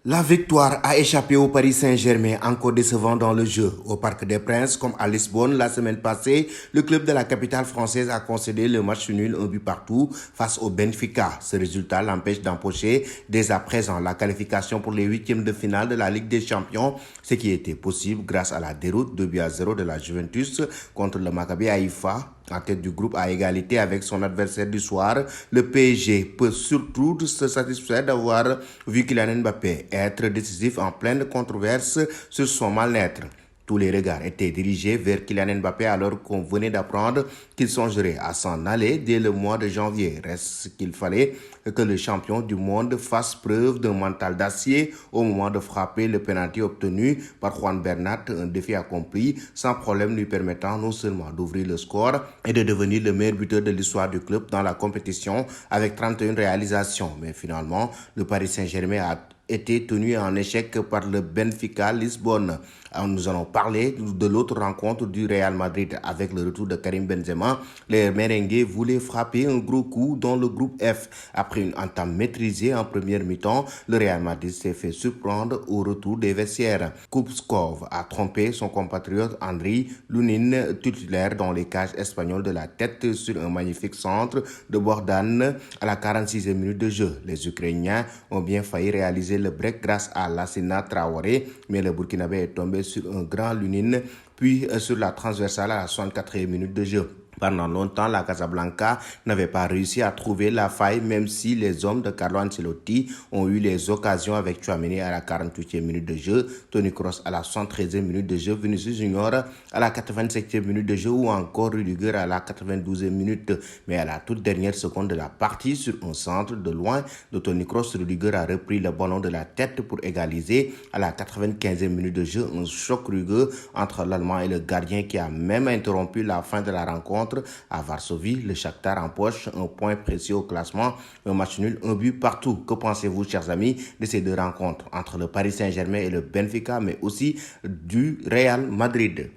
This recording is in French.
La victoire a échappé au Paris Saint-Germain, encore décevant dans le jeu. Au Parc des Princes, comme à Lisbonne la semaine passée, le club de la capitale française a concédé le match nul un but partout face au Benfica. Ce résultat l'empêche d'empocher dès à présent la qualification pour les huitièmes de finale de la Ligue des Champions, ce qui était possible grâce à la déroute 2-0 de la Juventus contre le Maccabi Haïfa. En tête du groupe à égalité avec son adversaire du soir, le PSG peut surtout se satisfaire d'avoir vu Kylian Mbappé être décisif en pleine controverse sur son mal-être. Tous les regards étaient dirigés vers Kylian Mbappé alors qu'on venait d'apprendre qu'il songerait à s'en aller dès le mois de janvier. Reste qu'il fallait que le champion du monde fasse preuve d'un mental d'acier au moment de frapper le penalty obtenu par Juan Bernat, un défi accompli sans problème lui permettant non seulement d'ouvrir le score et de devenir le meilleur buteur de l'histoire du club dans la compétition avec 31 réalisations. Mais finalement, le Paris Saint-Germain a été tenu en échec par le Benfica Lisbonne. Nous allons parler de l'autre rencontre du Real Madrid avec le retour de Karim Benzema. Les merengues voulaient frapper un gros coup dans le groupe F. Après une entame maîtrisée en première mi-temps, le Real Madrid s'est fait surprendre au retour des vestiaires. Kupskov a trompé son compatriote Andriy Lunin, titulaire dans les cages espagnoles de la tête sur un magnifique centre de Bogdan à la 46e minute de jeu. Les Ukrainiens ont bien failli réaliser le break grâce à Lassina Traoré, mais le Burkinabé est tombé sur un grand Lunin, puis sur la transversale à la 64e minute de jeu. Pendant longtemps, la Casablanca n'avait pas réussi à trouver la faille, même si les hommes de Carlo Ancelotti ont eu les occasions avec Tchouaméni à la 48e minute de jeu, Toni Kroos à la 113e minute de jeu, Vinicius Junior à la 87e minute de jeu ou encore Rudiger à la 92e minute. Mais à la toute dernière seconde de la partie, sur un centre de loin de Toni Kroos, Rudiger a repris le ballon de la tête pour égaliser à la 95e minute de jeu. Un choc rugueux entre l'Allemand et le gardien qui a même interrompu la fin de la rencontre. À Varsovie, le Shakhtar empoche un point précieux au classement, un match nul, un but partout. Que pensez-vous, chers amis, de ces deux rencontres entre le Paris Saint-Germain et le Benfica, mais aussi du Real Madrid?